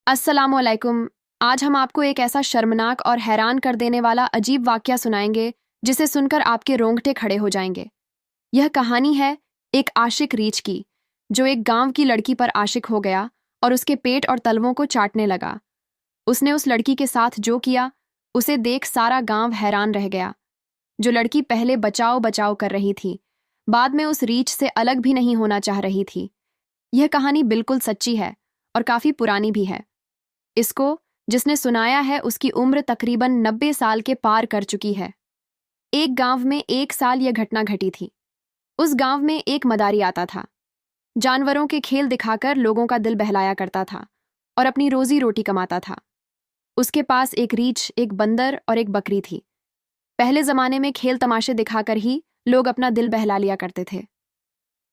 अस्सलामुअलैकुम। आज हम आपको एक ऐसा शर्मनाक और हैरान कर देने वाला अजीब वाकया सुनाएंगे जिसे सुनकर आपके रोंगटे खड़े हो जाएंगे। यह कहानी है एक आशिक रीछ की, जो एक गांव की लड़की पर आशिक हो गया और उसके पेट और तलवों को चाटने लगा। उसने उस लड़की के साथ जो किया, उसे देख सारा गांव हैरान रह गया। जो लड़की पहले बचाव बचाव कर रही थी, बाद में उस रीछ से अलग भी नहीं होना चाह रही थी। यह कहानी बिल्कुल सच्ची है और काफी पुरानी भी है। इसको जिसने सुनाया है उसकी उम्र तकरीबन 90 साल के पार कर चुकी है। एक गांव में एक साल यह घटना घटी थी। उस गांव में एक मदारी आता था। जानवरों के खेल दिखाकर लोगों का दिल बहलाया करता था और अपनी रोजी रोटी कमाता था। उसके पास एक रीछ, एक बंदर और एक बकरी थी। पहले जमाने में खेल तमाशे दिखाकर ही लोग अपना दिल बहला लिया करते थे।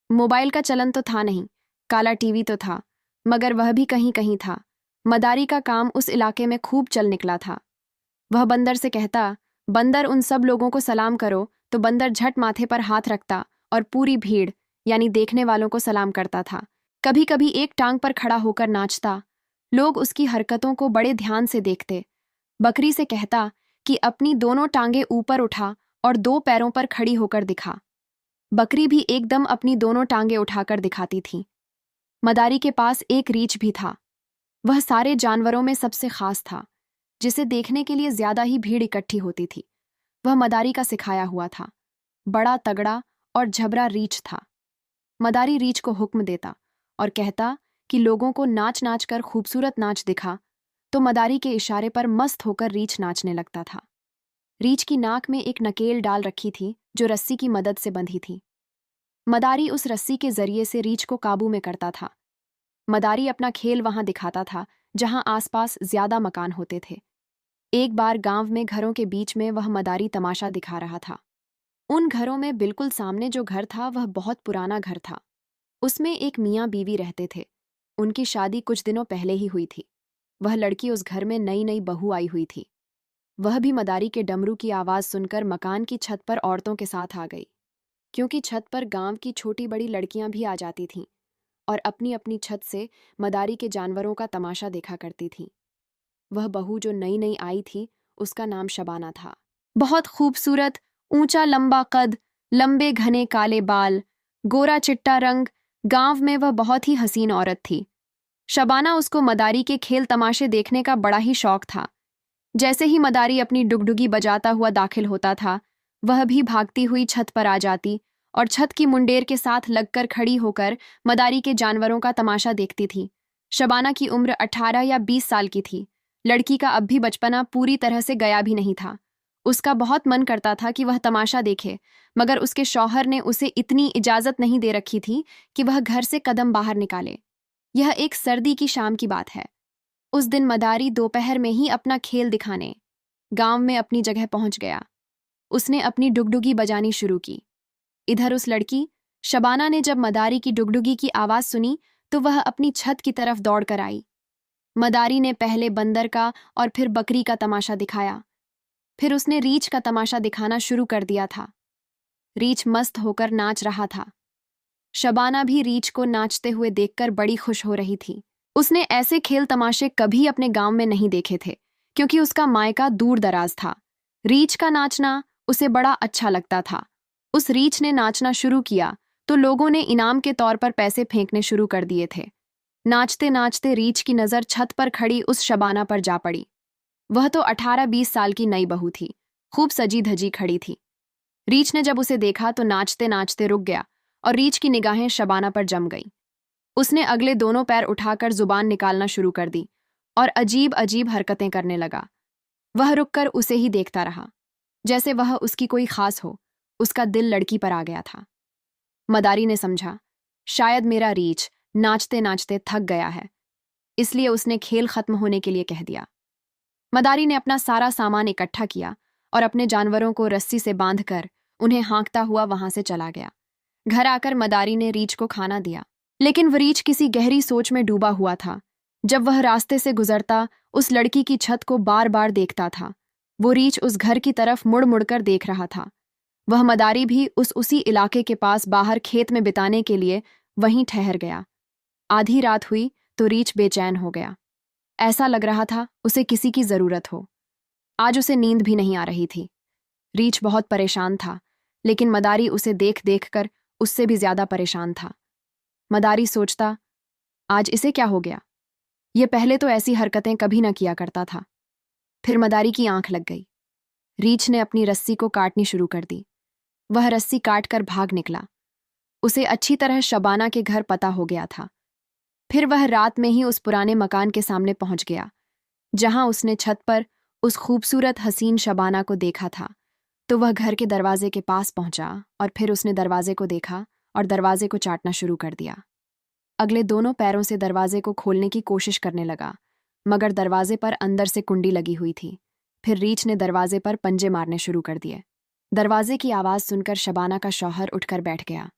मोबाइल का चलन तो था नहीं, काला टीवी तो था, मगर वह भी कहीं कहीं था। मदारी का काम उस इलाके में खूब चल निकला था। वह बंदर से कहता, बंदर उन सब लोगों को सलाम करो, तो बंदर झट माथे पर हाथ रखता और पूरी भीड़ यानी देखने वालों को सलाम करता था। कभी कभी एक टांग पर खड़ा होकर नाचता। लोग उसकी हरकतों को बड़े ध्यान से देखते। बकरी से कहता कि अपनी दोनों टांगें ऊपर उठा और दो पैरों पर खड़ी होकर दिखा। बकरी भी एकदम अपनी दोनों टांगें उठाकर दिखाती थी। मदारी के पास एक रीछ भी था। वह सारे जानवरों में सबसे खास था, जिसे देखने के लिए ज्यादा ही भीड़ इकट्ठी होती थी। वह मदारी का सिखाया हुआ था। बड़ा तगड़ा और झबरा रीछ था। मदारी रीछ को हुक्म देता और कहता कि लोगों को नाच नाच कर खूबसूरत नाच दिखा, तो मदारी के इशारे पर मस्त होकर रीछ नाचने लगता था। रीछ की नाक में एक नकेल डाल रखी थी, जो रस्सी की मदद से बंधी थी। मदारी उस रस्सी के जरिए से रीछ को काबू में करता था। मदारी अपना खेल वहां दिखाता था जहां आसपास ज्यादा मकान होते थे। एक बार गांव में घरों के बीच में वह मदारी तमाशा दिखा रहा था। उन घरों में बिल्कुल सामने जो घर था वह बहुत पुराना घर था। उसमें एक मियाँ बीवी रहते थे। उनकी शादी कुछ दिनों पहले ही हुई थी। वह लड़की उस घर में नई नई बहू आई हुई थी। वह भी मदारी के डमरू की आवाज सुनकर मकान की छत पर औरतों के साथ आ गई, क्योंकि छत पर गांव की छोटी बड़ी लड़कियां भी आ जाती थीं और अपनी अपनी छत से मदारी के जानवरों का तमाशा देखा करती थीं। वह बहू जो नई नई आई थी, उसका नाम शबाना था। बहुत खूबसूरत, ऊंचा लंबा कद, लंबे घने काले बाल, गोरा चिट्टा रंग। गांव में वह बहुत ही हसीन औरत थी। शबाना उसको मदारी के खेल तमाशे देखने का बड़ा ही शौक था। जैसे ही मदारी अपनी डुगडुगी बजाता हुआ दाखिल होता था, वह भी भागती हुई छत पर आ जाती और छत की मुंडेर के साथ लगकर खड़ी होकर मदारी के जानवरों का तमाशा देखती थी। शबाना की उम्र 18 या 20 साल की थी। लड़की का अब भी बचपना पूरी तरह से गया भी नहीं था। उसका बहुत मन करता था कि वह तमाशा देखे, मगर उसके शौहर ने उसे इतनी इजाजत नहीं दे रखी थी कि वह घर से कदम बाहर निकाले। यह एक सर्दी की शाम की बात है। उस दिन मदारी दोपहर में ही अपना खेल दिखाने गांव में अपनी जगह पहुंच गया। उसने अपनी डुगडुगी बजानी शुरू की। इधर उस लड़की शबाना ने जब मदारी की डुगडुगी की आवाज सुनी, तो वह अपनी छत की तरफ दौड़ कर आई। मदारी ने पहले बंदर का और फिर बकरी का तमाशा दिखाया। फिर उसने रीछ का तमाशा दिखाना शुरू कर दिया था। रीछ मस्त होकर नाच रहा था। शबाना भी रीछ को नाचते हुए देखकर बड़ी खुश हो रही थी। उसने ऐसे खेल तमाशे कभी अपने गांव में नहीं देखे थे, क्योंकि उसका मायका दूर दराज था। रीछ का नाचना उसे बड़ा अच्छा लगता था। उस रीछ ने नाचना शुरू किया तो लोगों ने इनाम के तौर पर पैसे फेंकने शुरू कर दिए थे। नाचते नाचते रीछ की नज़र छत पर खड़ी उस शबाना पर जा पड़ी। वह तो 18-20 साल की नई बहू थी, खूब सजी धजी खड़ी थी। रीछ ने जब उसे देखा तो नाचते नाचते रुक गया और रीछ की निगाहें शबाना पर जम गई। उसने अगले दोनों पैर उठाकर जुबान निकालना शुरू कर दी और अजीब अजीब हरकतें करने लगा। वह रुककर उसे ही देखता रहा, जैसे वह उसकी कोई खास हो। उसका दिल लड़की पर आ गया था। मदारी ने समझा, शायद मेरा रीछ नाचते नाचते थक गया है, इसलिए उसने खेल खत्म होने के लिए कह दिया। मदारी ने अपना सारा सामान इकट्ठा किया और अपने जानवरों को रस्सी से बांधकर उन्हें हाँकता हुआ वहां से चला गया। घर आकर मदारी ने रीछ को खाना दिया, लेकिन वह रीछ किसी गहरी सोच में डूबा हुआ था। जब वह रास्ते से गुजरता, उस लड़की की छत को बार बार देखता था। वो रीछ उस घर की तरफ मुड़ मुड़कर देख रहा था। वह मदारी भी उसी इलाके के पास बाहर खेत में बिताने के लिए वहीं ठहर गया। आधी रात हुई तो रीछ बेचैन हो गया। ऐसा लग रहा था उसे किसी की जरूरत हो। आज उसे नींद भी नहीं आ रही थी। रीछ बहुत परेशान था, लेकिन मदारी उसे देख देख कर उससे भी ज्यादा परेशान था। मदारी सोचता, आज इसे क्या हो गया? ये पहले तो ऐसी हरकतें कभी न किया करता था। फिर मदारी की आंख लग गई। रीछ ने अपनी रस्सी को काटनी शुरू कर दी। वह रस्सी काट कर भाग निकला। उसे अच्छी तरह शबाना के घर पता हो गया था। फिर वह रात में ही उस पुराने मकान के सामने पहुंच गया, जहां उसने छत पर उस खूबसूरत हसीन शबाना को देखा था। तो वह घर के दरवाजे के पास पहुंचा और फिर उसने दरवाजे को देखा और दरवाजे को चाटना शुरू कर दिया। अगले दोनों पैरों से दरवाजे को खोलने की कोशिश करने लगा, मगर दरवाजे पर अंदर से कुंडी लगी हुई थी। फिर रीछ ने दरवाजे पर पंजे मारने शुरू कर दिए। दरवाजे की आवाज सुनकर शबाना का शौहर उठकर बैठ गया।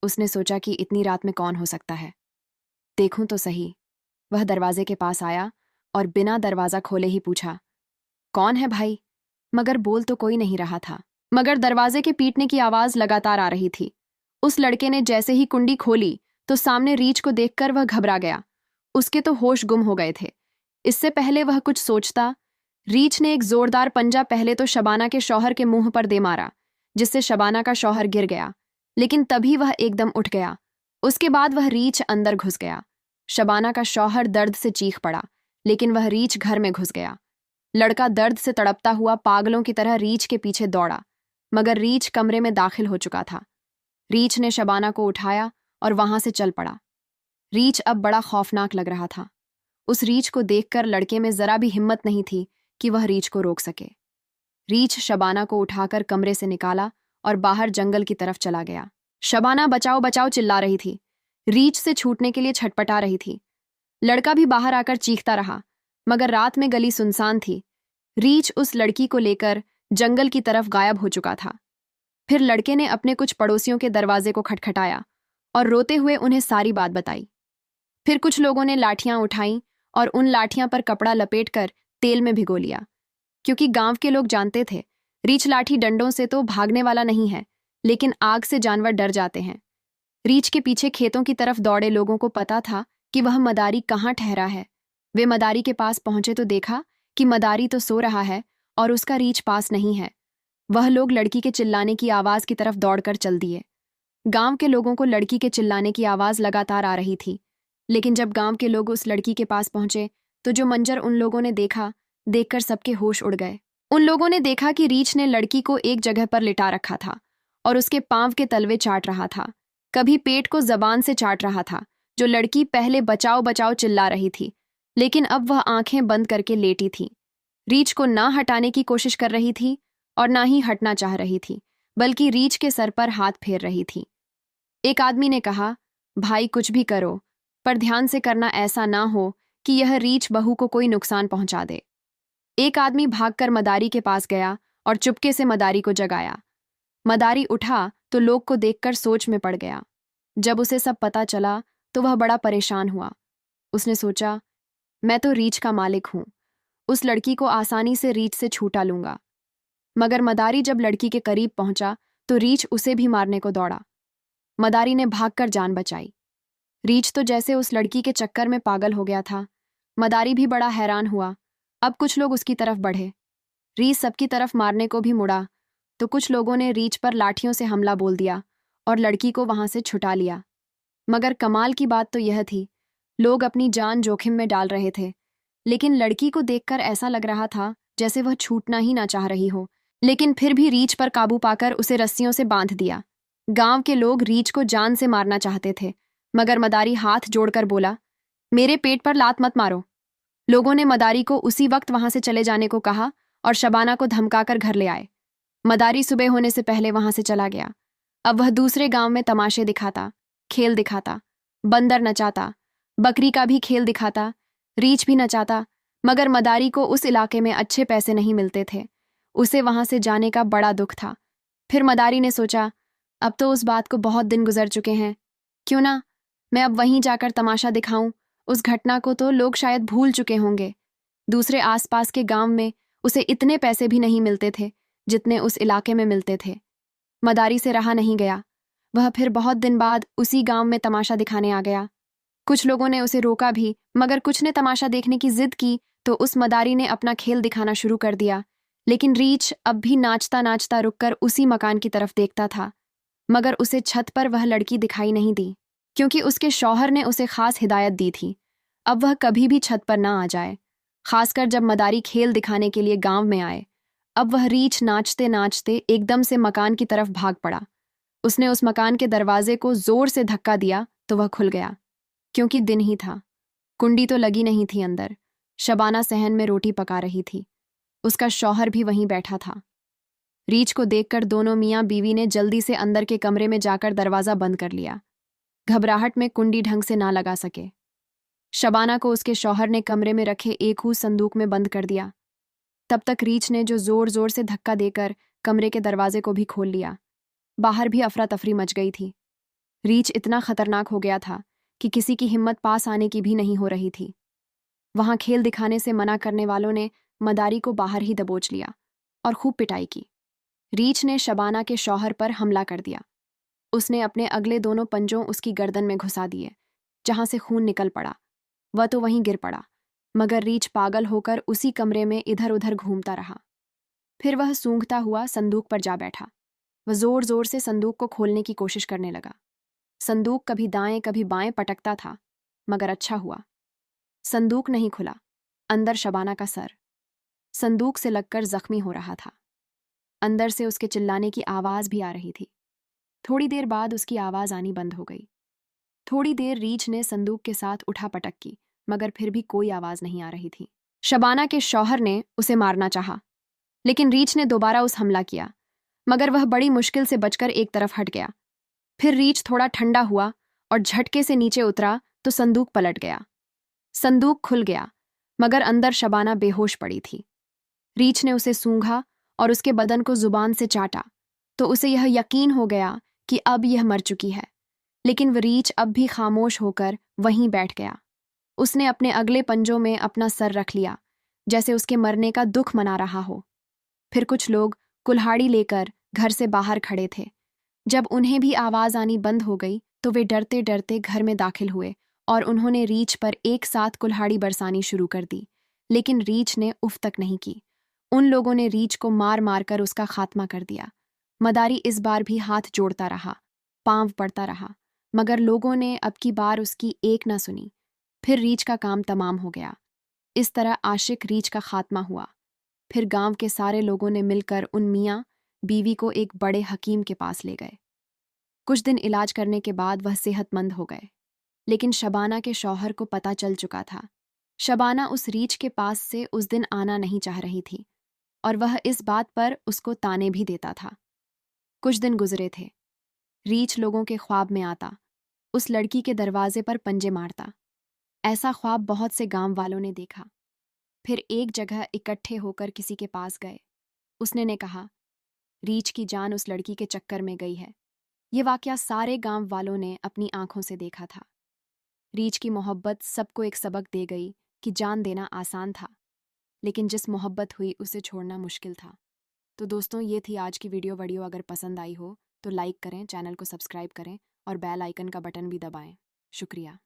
उसने सोचा कि इतनी रात में कौन हो सकता है, देखूं तो सही। वह दरवाजे के पास आया और बिना दरवाजा खोले ही पूछा, कौन है भाई? मगर बोल तो कोई नहीं रहा था, मगर दरवाजे के पीटने की आवाज लगातार आ रही थी। उस लड़के ने जैसे ही कुंडी खोली तो सामने रीछ को देखकर वह घबरा गया। उसके तो होश गुम हो गए थे। इससे पहले वह कुछ सोचता, रीछ ने एक जोरदार पंजा पहले तो शबाना के शौहर के मुंह पर दे मारा, जिससे शबाना का शौहर गिर गया, लेकिन तभी वह एकदम उठ गया। उसके बाद वह रीछ अंदर घुस गया। शबाना का शौहर दर्द से चीख पड़ा, लेकिन वह रीछ घर में घुस गया। लड़का दर्द से तड़पता हुआ पागलों की तरह रीछ के पीछे दौड़ा, मगर रीछ कमरे में दाखिल हो चुका था। रीछ ने शबाना को उठाया और वहां से चल पड़ा। रीछ अब बड़ा खौफनाक लग रहा था। उस रीछ को देखकर लड़के में जरा भी हिम्मत नहीं थी कि वह रीछ को रोक सके। रीछ शबाना को उठाकर कमरे से निकाला और बाहर जंगल की तरफ चला गया। शबाना बचाओ बचाओ चिल्ला रही थी, रीछ से छूटने के लिए छटपटा रही थी। लड़का भी बाहर आकर चीखता रहा, मगर रात में गली सुनसान थी। रीछ उस लड़की को लेकर जंगल की तरफ गायब हो चुका था। फिर लड़के ने अपने कुछ पड़ोसियों के दरवाजे को खटखटाया और रोते हुए उन्हें सारी बात बताई। फिर कुछ लोगों ने लाठियां उठाईं और उन लाठियां पर कपड़ा लपेटकर तेल में भिगो लिया, क्योंकि गांव के लोग जानते थे रीछ लाठी डंडों से तो भागने वाला नहीं है, लेकिन आग से जानवर डर जाते हैं। रीछ के पीछे खेतों की तरफ दौड़े लोगों को पता था कि वह मदारी कहाँ ठहरा है। वे मदारी के पास पहुंचे तो देखा कि मदारी तो सो रहा है और उसका रीछ पास नहीं है। वह लोग लड़की के चिल्लाने की आवाज की तरफ दौड़कर चल दिए। गांव के लोगों को लड़की के चिल्लाने की आवाज लगातार आ रही थी, लेकिन जब गांव के लोग उस लड़की के पास पहुंचे तो जो मंजर उन लोगों ने देखा, देखकर सबके होश उड़ गए। उन लोगों ने देखा कि रीछ ने लड़की को एक जगह पर लिटा रखा था और उसके पांव के तलवे चाट रहा था, कभी पेट को जबान से चाट रहा था। जो लड़की पहले बचाओ बचाओ चिल्ला रही थी, लेकिन अब वह आंखें बंद करके लेटी थी। रीछ को ना हटाने की कोशिश कर रही थी और ना ही हटना चाह रही थी, बल्कि रीछ के सर पर हाथ फेर रही थी। एक आदमी ने कहा, भाई कुछ भी करो, पर ध्यान से करना, ऐसा ना हो कि यह रीछ बहू को कोई नुकसान पहुंचा दे। एक आदमी भागकर मदारी के पास गया और चुपके से मदारी को जगाया। मदारी उठा तो लोग को देखकर सोच में पड़ गया। जब उसे सब पता चला तो वह बड़ा परेशान हुआ। उसने सोचा, मैं तो रीछ का मालिक हूं, उस लड़की को आसानी से रीछ से छूटा लूंगा। मगर मदारी जब लड़की के करीब पहुंचा तो रीछ उसे भी मारने को दौड़ा। मदारी ने भागकर जान बचाई। रीछ तो जैसे उस लड़की के चक्कर में पागल हो गया था। मदारी भी बड़ा हैरान हुआ। अब कुछ लोग उसकी तरफ बढ़े। रीछ सबकी तरफ मारने को भी मुड़ा तो कुछ लोगों ने रीछ पर लाठियों से हमला बोल दिया और लड़की को वहां से छुटा लिया। मगर कमाल की बात तो यह थी, लोग अपनी जान जोखिम में डाल रहे थे, लेकिन लड़की को देखकर ऐसा लग रहा था जैसे वह छूटना ही ना चाह रही हो। लेकिन फिर भी रीछ पर काबू पाकर उसे रस्सियों से बांध दिया। गांव के लोग रीछ को जान से मारना चाहते थे, मगर मदारी हाथ जोड़कर बोला, मेरे पेट पर लात मत मारो। लोगों ने मदारी को उसी वक्त वहां से चले जाने को कहा और शबाना को धमकाकर घर ले आए। मदारी सुबह होने से पहले वहां से चला गया। अब वह दूसरे गांव में तमाशे दिखाता, खेल दिखाता, बंदर नचाता, बकरी का भी खेल दिखाता, रीछ भी नचाता, मगर मदारी को उस इलाके में अच्छे पैसे नहीं मिलते थे। उसे वहां से जाने का बड़ा दुख था। फिर मदारी ने सोचा, अब तो उस बात को बहुत दिन गुजर चुके हैं, क्यों ना मैं अब वहीं जाकर तमाशा दिखाऊं। उस घटना को तो लोग शायद भूल चुके होंगे। दूसरे आसपास के गांव में उसे इतने पैसे भी नहीं मिलते थे जितने उस इलाके में मिलते थे। मदारी से रहा नहीं गया। वह फिर बहुत दिन बाद उसी गांव में तमाशा दिखाने आ गया। कुछ लोगों ने उसे रोका भी, मगर कुछ ने तमाशा देखने की जिद की तो उस मदारी ने अपना खेल दिखाना शुरू कर दिया। लेकिन रीछ अब भी नाचता नाचता रुककर उसी मकान की तरफ देखता था, मगर उसे छत पर वह लड़की दिखाई नहीं दी, क्योंकि उसके शौहर ने उसे खास हिदायत दी थी अब वह कभी भी छत पर ना आ जाए, खासकर जब मदारी खेल दिखाने के लिए गांव में आए। अब वह रीछ नाचते नाचते एकदम से मकान की तरफ भाग पड़ा। उसने उस मकान के दरवाजे को जोर से धक्का दिया तो वह खुल गया, क्योंकि दिन ही था। कुंडी तो लगी नहीं थी अंदर। शबाना सहन में रोटी पका रही थी। उसका शौहर भी वहीं बैठा था। रीछ को देखकर दोनों मियाँ बीवी ने जल्दी से अंदर के कमरे में जाकर दरवाजा बंद कर लिया। घबराहट में कुंडी ढंग से ना लगा सके। शबाना को उसके शौहर ने कमरे में रखे एक हूँ संदूक में बंद कर दिया। तब तक रीछ ने जो जोर जोर से धक्का देकर कमरे के दरवाजे को भी खोल लिया। बाहर भी अफरा तफरी मच गई थी। रीछ इतना खतरनाक हो गया था कि किसी की हिम्मत पास आने की भी नहीं हो रही थी। वहां खेल दिखाने से मना करने वालों ने मदारी को बाहर ही दबोच लिया और खूब पिटाई की। रीछ ने शबाना के शौहर पर हमला कर दिया। उसने अपने अगले दोनों पंजों उसकी गर्दन में घुसा दिए, जहां से खून निकल पड़ा। वह तो वहीं गिर पड़ा, मगर रीछ पागल होकर उसी कमरे में इधर उधर घूमता रहा। फिर वह सूंघता हुआ संदूक पर जा बैठा। वह जोर जोर से संदूक को खोलने की कोशिश करने लगा। संदूक कभी दाएं कभी बाएं पटकता था, मगर अच्छा हुआ संदूक नहीं खुला। अंदर शबाना का सर संदूक से लगकर जख्मी हो रहा था। अंदर से उसके चिल्लाने की आवाज भी आ रही थी। थोड़ी देर बाद उसकी आवाज आनी बंद हो गई। थोड़ी देर रीछ ने संदूक के साथ उठा पटक की, मगर फिर भी कोई आवाज नहीं आ रही थी। शबाना के शौहर ने उसे मारना चाहा, लेकिन रीछ ने दोबारा उस हमला किया, मगर वह बड़ी मुश्किल से बचकर एक तरफ हट गया। फिर रीछ थोड़ा ठंडा हुआ और झटके से नीचे उतरा तो संदूक पलट गया। संदूक खुल गया, मगर अंदर शबाना बेहोश पड़ी थी। रीछ ने उसे सूंघा और उसके बदन को जुबान से चाटा तो उसे यह यकीन हो गया कि अब यह मर चुकी है। लेकिन वह रीछ अब भी खामोश होकर वहीं बैठ गया। उसने अपने अगले पंजों में अपना सर रख लिया, जैसे उसके मरने का दुख मना रहा हो। फिर कुछ लोग कुल्हाड़ी लेकर घर से बाहर खड़े थे। जब उन्हें भी आवाज आनी बंद हो गई तो वे डरते डरते घर में दाखिल हुए और उन्होंने रीछ पर एक साथ कुल्हाड़ी बरसानी शुरू कर दी। लेकिन रीछ ने उफ तक नहीं की। उन लोगों ने रीछ को मार मार कर उसका खात्मा कर दिया। मदारी इस बार भी हाथ जोड़ता रहा, पांव पड़ता रहा, मगर लोगों ने अब की बार उसकी एक न सुनी। फिर रीछ का काम तमाम हो गया। इस तरह आशिक रीछ का खात्मा हुआ। फिर गांव के सारे लोगों ने मिलकर उन मियाँ बीवी को एक बड़े हकीम के पास ले गए। कुछ दिन इलाज करने के बाद वह सेहतमंद हो गए। लेकिन शबाना के शौहर को पता चल चुका था। शबाना उस रीछ के पास से उस दिन आना नहीं चाह रही थी और वह इस बात पर उसको ताने भी देता था। कुछ दिन गुजरे थे। रीछ लोगों के ख्वाब में आता, उस लड़की के दरवाजे पर पंजे मारता। ऐसा ख्वाब बहुत से गांव वालों ने देखा। फिर एक जगह इकट्ठे होकर किसी के पास गए। उसने ने कहा, रीछ की जान उस लड़की के चक्कर में गई है। ये वाकया सारे गांव वालों ने अपनी आंखों से देखा था। रीछ की मोहब्बत सबको एक सबक दे गई कि जान देना आसान था, लेकिन जिस मोहब्बत हुई उसे छोड़ना मुश्किल था। तो दोस्तों, ये थी आज की वीडियो अगर पसंद आई हो तो लाइक करें, चैनल को सब्सक्राइब करें और बेल आइकन का बटन भी दबाएं। शुक्रिया।